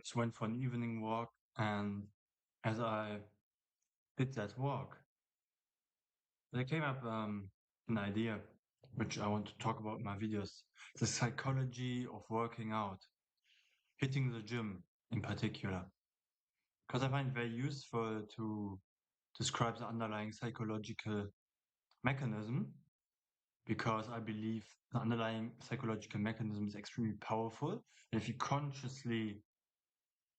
Just went for an evening walk, and as I did that walk, there came up an idea which I want to talk about in my videos: the psychology of working out, hitting the gym in particular, because I find it very useful to describe the underlying psychological mechanism, because I believe the underlying psychological mechanism is extremely powerful. And if you consciously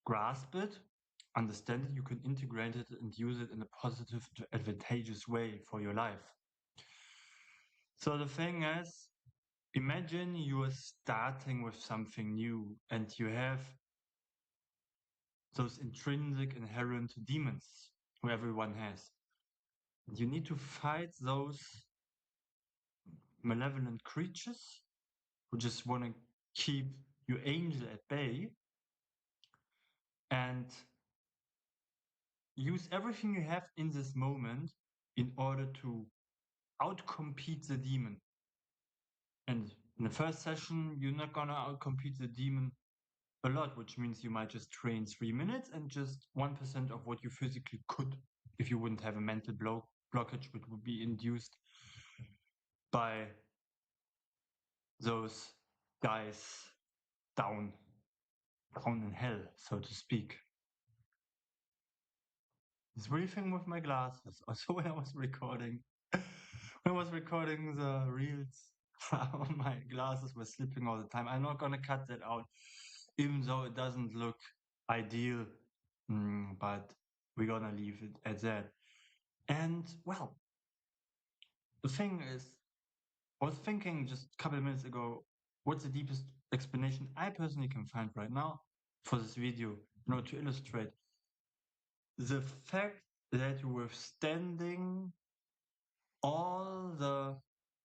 grasp it, understand it, you can integrate it and use it in a positive, advantageous way for your life. So the thing is, imagine you are starting with something new and you have those intrinsic, inherent demons who everyone has. You need to fight those malevolent creatures who just want to keep your angel at bay, and use everything you have in this moment in order to outcompete the demon. And in the first session, you're not gonna outcompete the demon a lot, which means you might just train 3 minutes and just 1% of what you physically could if you wouldn't have a mental blockage, which would be induced by those guys down in hell, so to speak. This weird thing with my glasses. Also, when I was recording the reels, my glasses were slipping all the time. I'm not gonna cut that out, even though it doesn't look ideal, but we're gonna leave it at that. And well, the thing is, I was thinking just a couple of minutes ago, what's the deepest explanation I personally can find right now for this video, in order to illustrate the fact that you're withstanding all the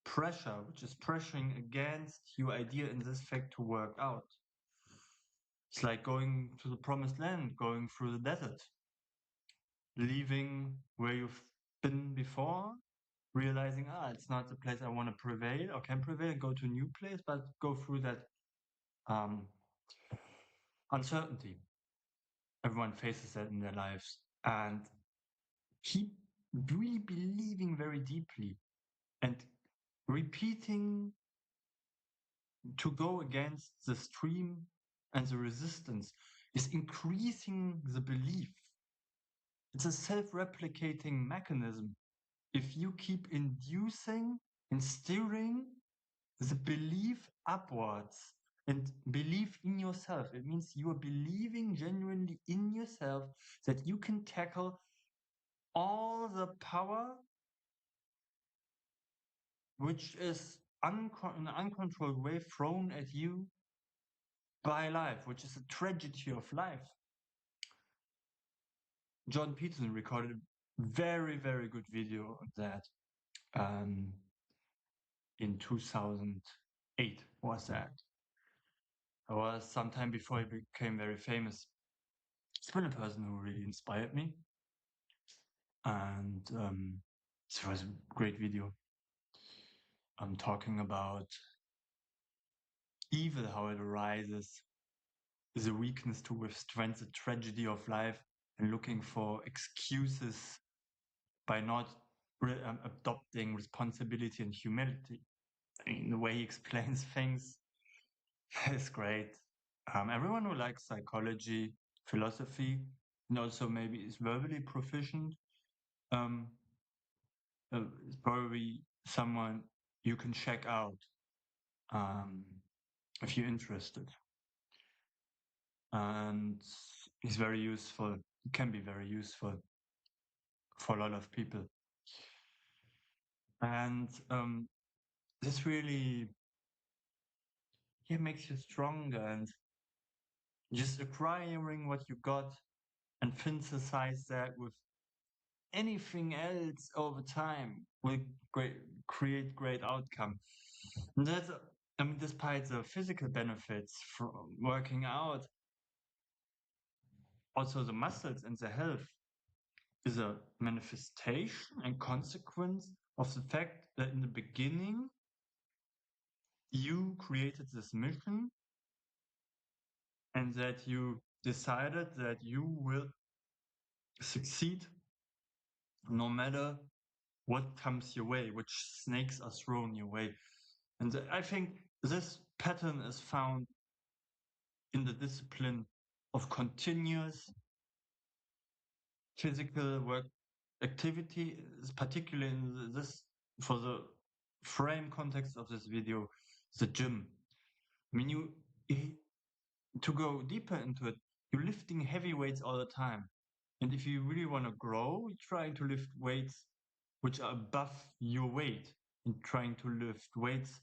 pressure, which is pressuring against your idea in this fact to work out. It's like going to the promised land, going through the desert, leaving where you've been before, realizing, it's not the place I want to prevail or can prevail, and go to a new place, but go through that uncertainty. Everyone faces that in their lives, and keep really believing very deeply and repeating to go against the stream and the resistance is increasing the belief. It's a self-replicating mechanism. If you keep inducing and steering the belief upwards and belief in yourself, it means you are believing genuinely in yourself that you can tackle all the power which is in an uncontrolled way thrown at you by life, which is a tragedy of life. Jordan Peterson recorded a very, very good video of that in 2008. Was that? It was sometime before he became very famous. He's been a person who really inspired me, and it was a great video. I'm talking about evil, how it arises, the weakness to withstand the tragedy of life, and looking for excuses by not adopting responsibility and humility. I mean, the way he explains things is great. Everyone who likes psychology, philosophy, and also maybe is verbally proficient, is probably someone you can check out if you're interested. And he's very useful. He can be very useful for a lot of people. And this really makes you stronger, and just acquiring what you got and synthesize that with anything else over time will create great outcome. And that's, despite the physical benefits from working out, also the muscles and the health is a manifestation and consequence of the fact that in the beginning you created this mission and that you decided that you will succeed no matter what comes your way, which snakes are thrown your way. And I think this pattern is found in the discipline of continuous physical work activity, particularly in this, for the frame context of this video, the gym. I mean, to go deeper into it, you're lifting heavy weights all the time. And if you really want to grow, you're trying to lift weights which are above your weight, and trying to lift weights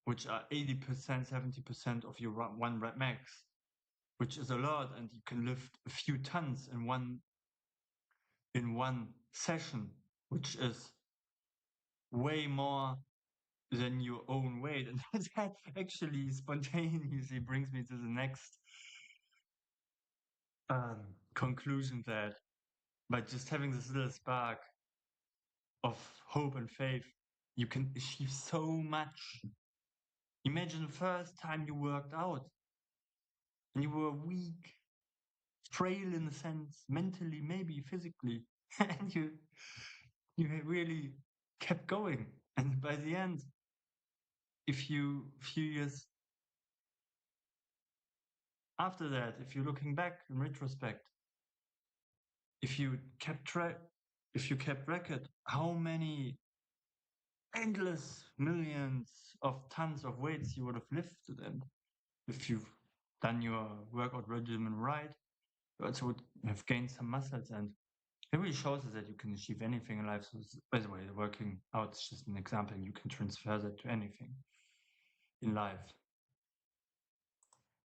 which are 80%, 70% of your one rep max, which is a lot, and you can lift a few tons in one session, which is way more than your own weight. And that actually spontaneously brings me to the next conclusion, that by just having this little spark of hope and faith, you can achieve so much. Imagine the first time you worked out and you were weak, frail in a sense, mentally, maybe physically, and you really kept going. And by the end, if you few years after that, if you're looking back in retrospect, if you kept record how many endless millions of tons of weights you would have lifted, and if you've done your workout regimen right, you also would have gained some muscles. And it really shows us that you can achieve anything in life. So, by the way, working out is just an example. You can transfer that to anything in life.